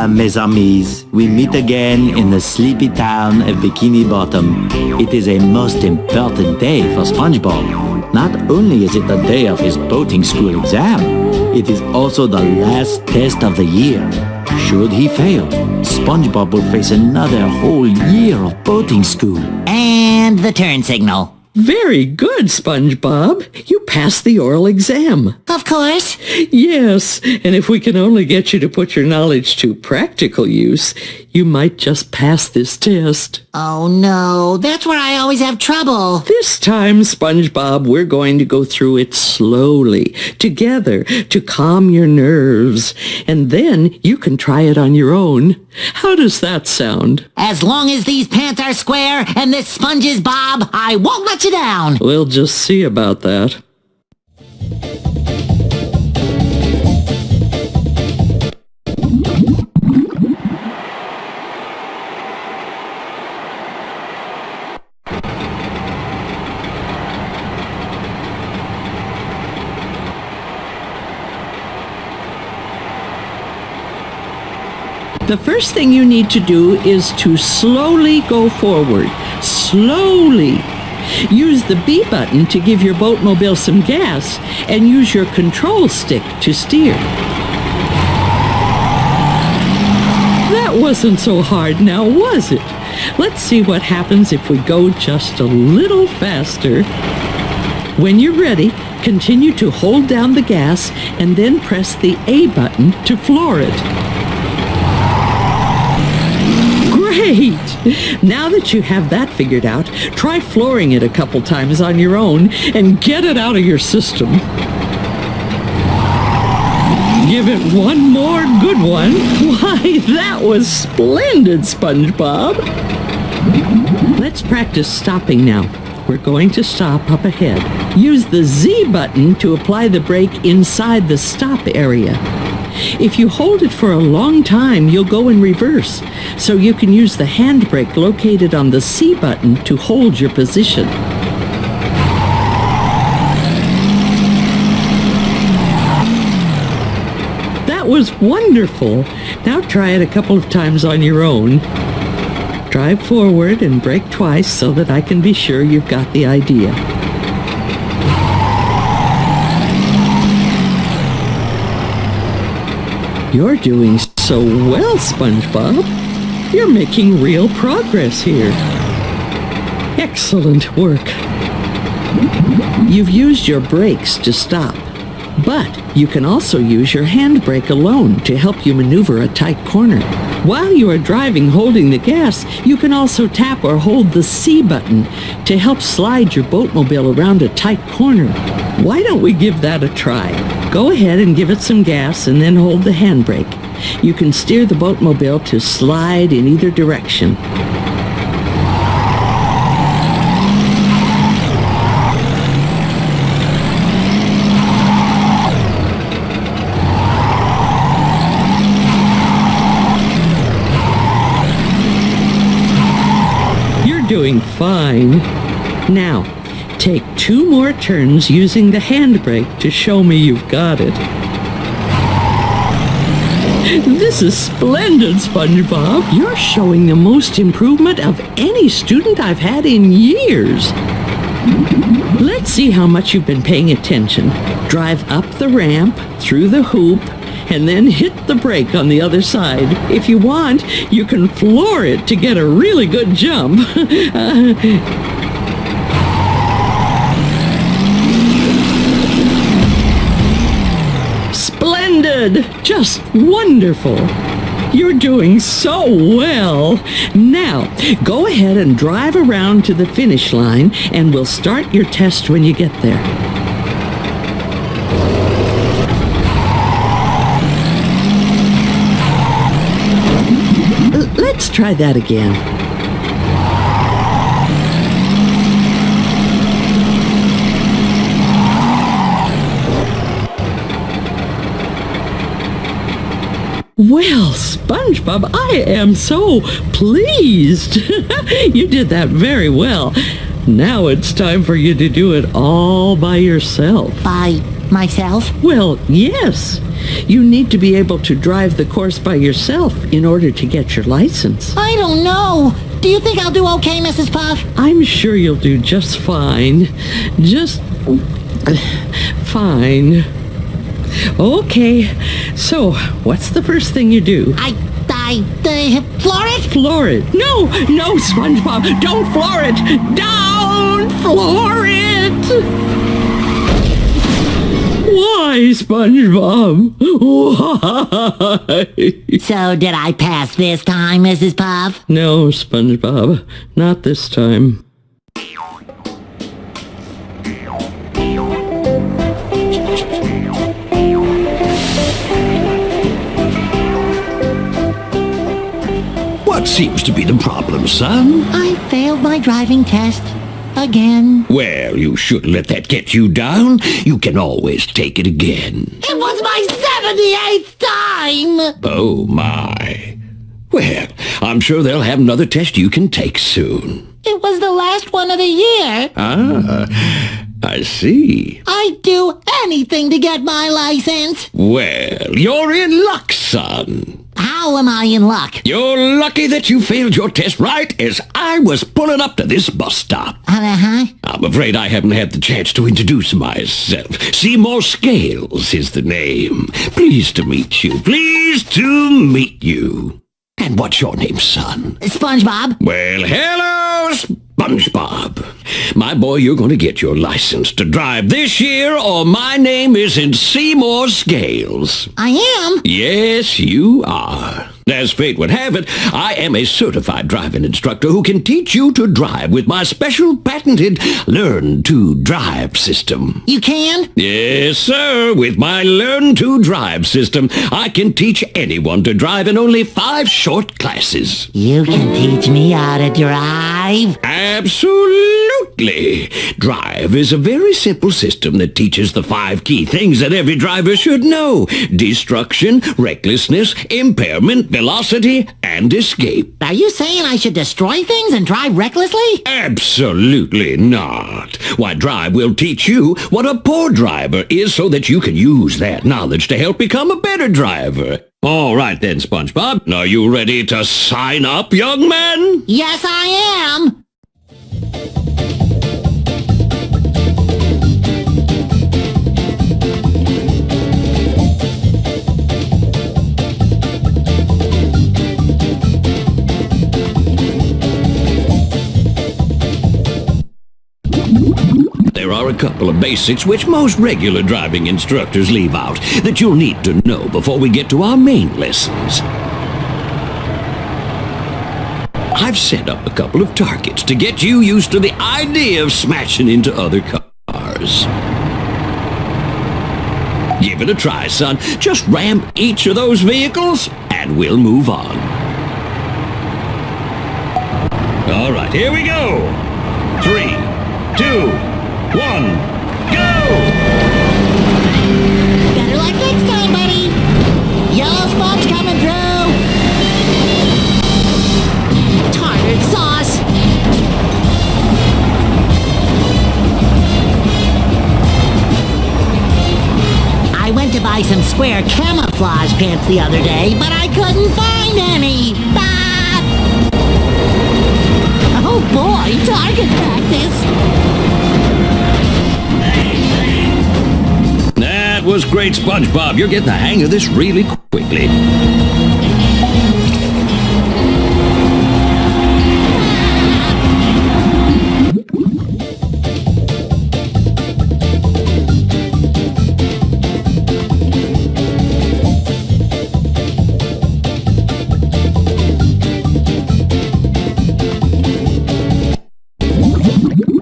Mes amis, we meet again in the sleepy town of Bikini Bottom. It is a most important day for SpongeBob. Not only is it the day of his boating school exam, it is also the last test of the year. Should he fail, SpongeBob will face another whole year of boating school. And the turn signal. Very good, SpongeBob. You passed the oral exam. Of course. Yes, and if we can only get you to put your knowledge to practical use, you might just pass this test. Oh no, that's where I always have trouble. This time, SpongeBob, we're going to go through it slowly, together, to calm your nerves. And then you can try it on your own. How does that sound? As long as these pants are square and this sponge is Bob, I won't let you down. We'll just see about that. The first thing you need to do is to slowly go forward. Slowly. Use the B button to give your boatmobile some gas and use your control stick to steer. That wasn't so hard now, was it? Let's see what happens if we go just a little faster. When you're ready, continue to hold down the gas and then press the A button to floor it. Great! Now that you have that figured out, try flooring it a couple times on your own and get it out of your system. Give it one more good one. Why, that was splendid, SpongeBob. Let's practice stopping now. We're going to stop up ahead. Use the Z button to apply the brake inside the stop area. If you hold it for a long time, you'll go in reverse, so you can use the handbrake located on the C button to hold your position. That was wonderful. Now try it a couple of times on your own. Drive forward and brake twice so that I can be sure you've got the idea. You're doing so well, SpongeBob. You're making real progress here. Excellent work. You've used your brakes to stop, but you can also use your handbrake alone to help you maneuver a tight corner. While you are driving holding the gas, you can also tap or hold the C button to help slide your boatmobile around a tight corner. Why don't we give that a try? Go ahead and give it some gas and then hold the handbrake. You can steer the boatmobile to slide in either direction. You're doing fine. Now, take 2 more turns using the handbrake to show me you've got it. This is splendid, SpongeBob. You're showing the most improvement of any student I've had in years. Let's see how much you've been paying attention. Drive up the ramp, through the hoop, and then hit the brake on the other side. If you want, you can floor it to get a really good jump. Splendid! Just wonderful! You're doing so well! Now, go ahead and drive around to the finish line, and we'll start your test when you get there. Let's try that again. Well, SpongeBob, I am so pleased. You did that very well. Now it's time for you to do it all by yourself. By myself? Well, yes. You need to be able to drive the course by yourself in order to get your license. I don't know. Do you think I'll do okay, Mrs. Puff? I'm sure you'll do just fine. Just fine. Okay, so what's the first thing you do? Floor it? Floor it. No, SpongeBob, don't floor it. Don't floor it. Why, SpongeBob? Why? So did I pass this time, Mrs. Puff? No, SpongeBob, not this time. What seems to be the problem, son? I failed my driving test. Again. Well, you shouldn't let that get you down. You can always take it again. It was my 78th time! Oh, my. Well, I'm sure they'll have another test you can take soon. It was the last one of the year. Ah, I see. I'd do anything to get my license. Well, you're in luck, son. How am I in luck? You're lucky that you failed your test right as I was pulling up to this bus stop. Uh-huh. I'm afraid I haven't had the chance to introduce myself. Seymour Scales is the name. Pleased to meet you. Pleased to meet you. And what's your name, son? SpongeBob? Well, hello, SpongeBob. My boy, you're going to get your license to drive this year, or my name isn't Seymour Scales. I am? Yes, you are. As fate would have it, I am a certified driving instructor who can teach you to drive with my special patented Learn to Drive system. You can? Yes, sir. With my Learn to Drive system, I can teach anyone to drive in only 5 short classes. You can teach me how to drive? Absolutely. Drive is a very simple system that teaches the 5 key things that every driver should know. Destruction, recklessness, impairment, velocity, and escape. Are you saying I should destroy things and drive recklessly? Absolutely not. Why, Drive will teach you what a poor driver is so that you can use that knowledge to help become a better driver. All right then, SpongeBob. Are you ready to sign up, young man? Yes, I am. There are a couple of basics which most regular driving instructors leave out that you'll need to know before we get to our main lessons. I've set up a couple of targets to get you used to the idea of smashing into other cars. Give it a try, son. Just ram each of those vehicles and we'll move on. All right, here we go. 3, 2, 1, go! Better luck next time, buddy. Yellow sponge coming through. Tartar sauce. I went to buy some square camouflage pants the other day, but I couldn't find any. Ah! Oh boy, target practice. That was great, SpongeBob. You're getting the hang of this really quickly.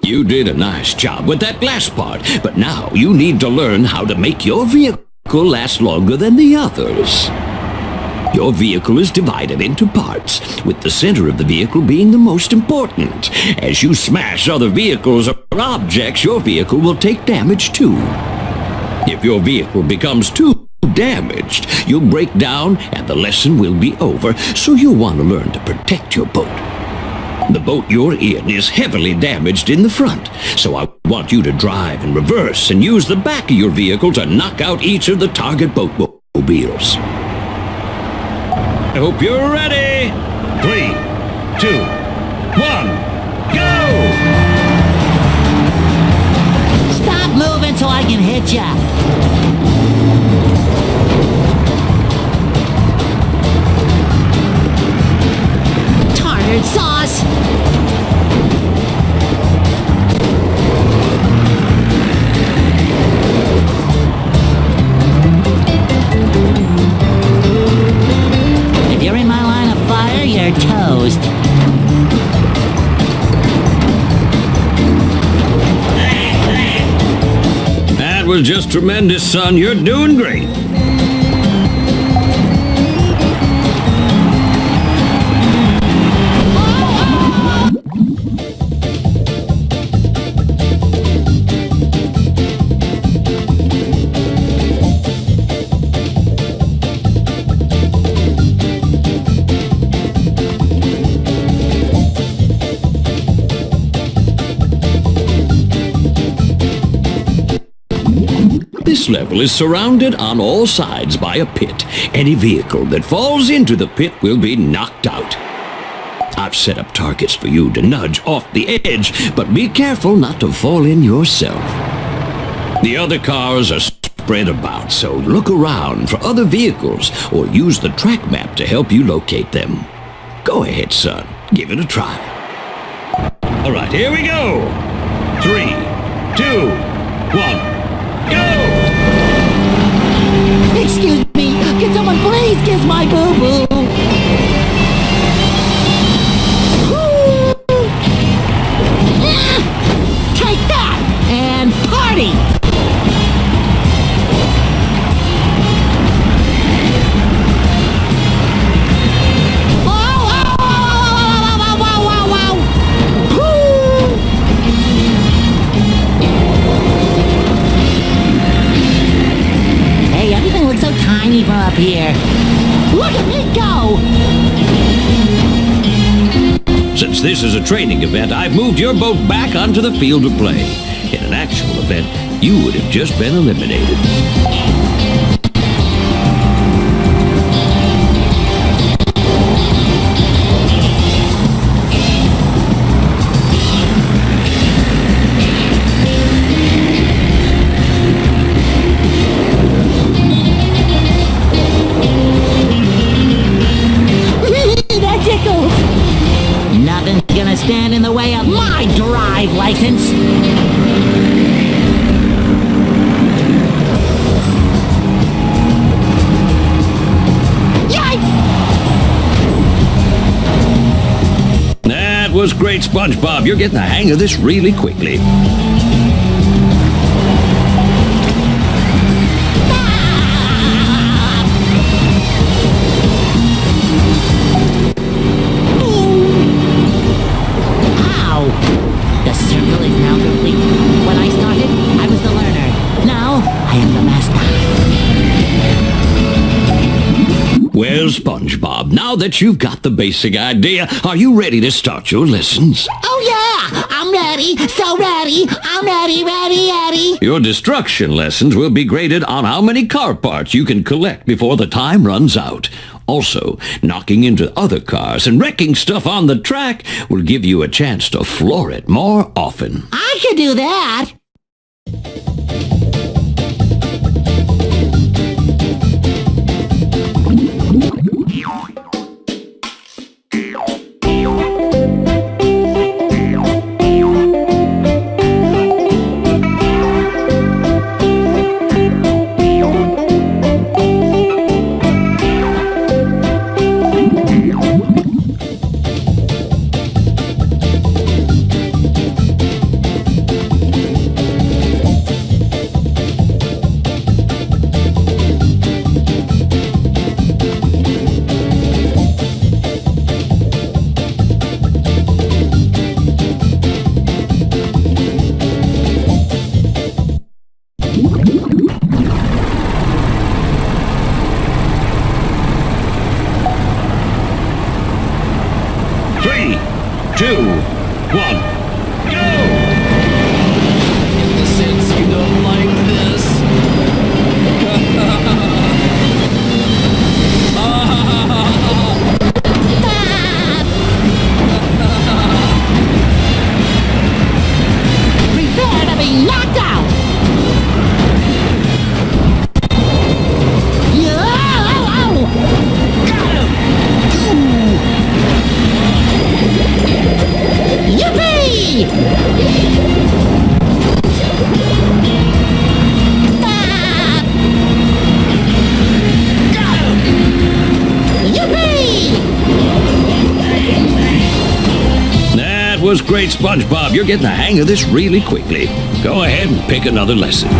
You did a nice job with that last part, but now you need to learn how to make your vehicle last longer than the others. Your vehicle is divided into parts, with the center of the vehicle being the most important. As you smash other vehicles or objects, your vehicle will take damage too. If your vehicle becomes too damaged, you'll break down and the lesson will be over, so you'll want to learn to protect your boat. The boat you're in is heavily damaged in the front, so I want you to drive in reverse and use the back of your vehicle to knock out each of the target boatmobiles. I hope you're ready. 3, 2, 1, go! Stop moving so I can hit ya. Tartar sauce. If you're in my line of fire, you're toast. That was just tremendous, son. You're doing great. This level is surrounded on all sides by a pit. Any vehicle that falls into the pit will be knocked out. I've set up targets for you to nudge off the edge, but be careful not to fall in yourself. The other cars are spread about, so look around for other vehicles or use the track map to help you locate them. Go ahead, son. Give it a try. All right, here we go. 3, 2, 1, go! Excuse me, can someone please kiss my boo-boo? Take that and party! Hey, everything looks so tiny from up here. Look at me go! Since this is a training event, I've moved your boat back onto the field of play. In an actual event, you would have just been eliminated. That tickles! Nothing's gonna stand in the way of my drive license! Yikes! That was great, SpongeBob. You're getting the hang of this really quickly. Ow! The circle is now complete. When I started, I was the learner. Now, I am the master. Well, SpongeBob, now that you've got the basic idea, are you ready to start your lessons? Oh yeah! I'm ready! So ready! I'm ready! Your destruction lessons will be graded on how many car parts you can collect before the time runs out. Also, knocking into other cars and wrecking stuff on the track will give you a chance to floor it more often. I could do that! 2, 1, go! The sense you don't like this. Prepare to be knocked out! Yippee! Yippee! That was great, SpongeBob. You're getting the hang of this really quickly. Go ahead and pick another lesson.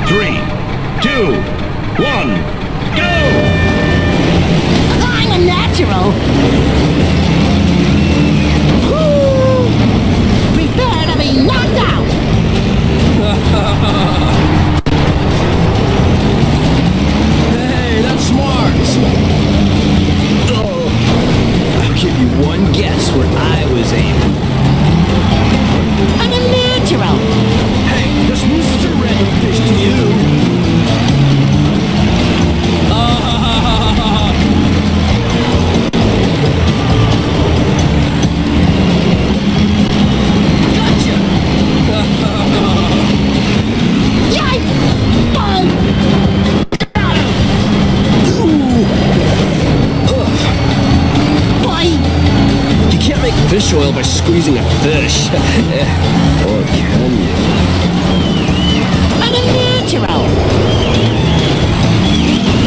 Three, two, one, go! I'm a natural! Woo! Prepare to be knocked out! Hey, that's smart. Oh, I'll give you one guess where I was aiming. I'm a natural! Hey, this Mr. Redfish to you. Gotcha. Yikes! Boom! Boy! You can't make fish oil by squeezing a fish. Or can you? I'm a natural!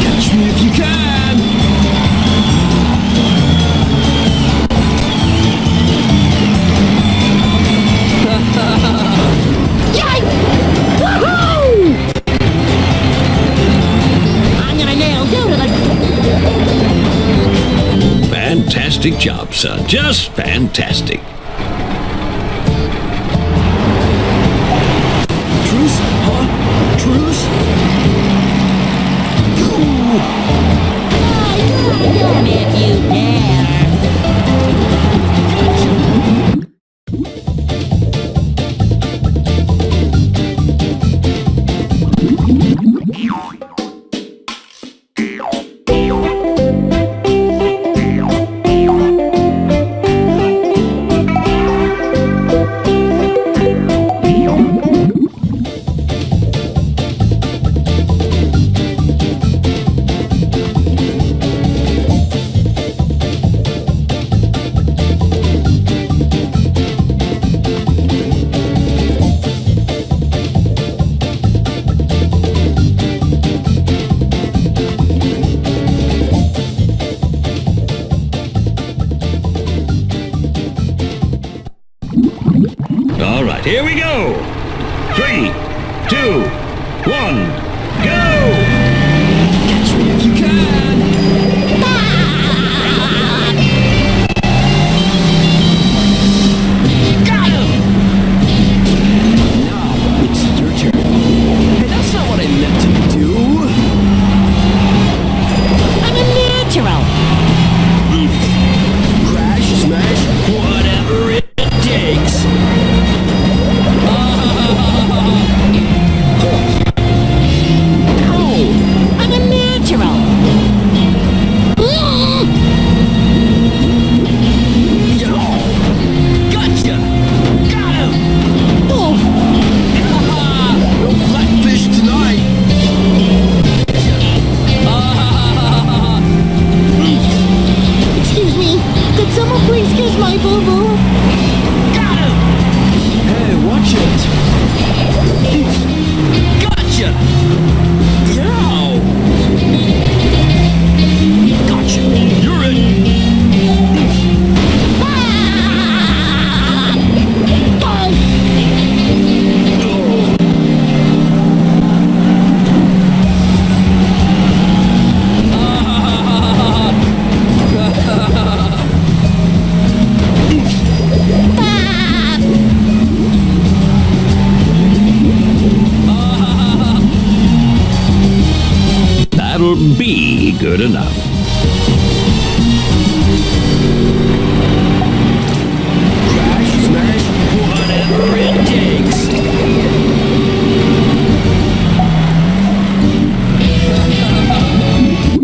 Catch me if you can. Yikes! Woohoo! I'm gonna nail you to the... Fantastic job, son. Just fantastic. Truce? Huh? Truce? Damn if you dare! All right, here we go. 3, 2, 1, go! Catch me if you can. Got him! Now it's your turn. Hey, that's not what I meant to do. I'm a natural! Crash, smash, whatever it takes. I'm a natural! Could someone please kiss my boo-boo? Got him! Hey, watch it! Gotcha! Yow! Gotcha! You're in! That'll be good enough. Crash, smash, whatever it takes.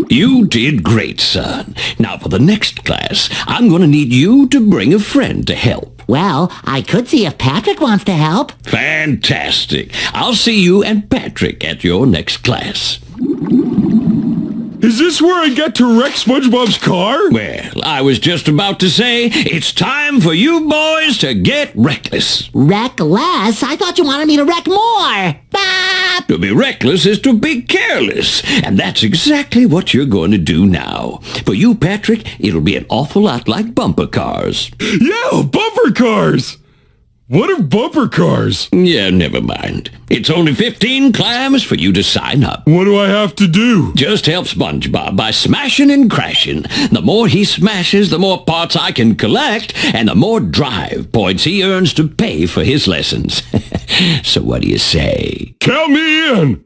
You did great, son. Now for the next class, I'm going to need you to bring a friend to help. Well, I could see if Patrick wants to help. Fantastic. I'll see you and Patrick at your next class. Is this where I get to wreck SpongeBob's car? Well, I was just about to say, it's time for you boys to get reckless. Wreck less? I thought you wanted me to wreck more. Bop! To be reckless is to be careless, and that's exactly what you're going to do now. For you, Patrick, it'll be an awful lot like bumper cars. Yeah, bumper cars! What are bumper cars? Yeah, never mind. It's only 15 clams for you to sign up. What do I have to do? Just help SpongeBob by smashing and crashing. The more he smashes, the more parts I can collect, and the more drive points he earns to pay for his lessons. So what do you say? Count me in!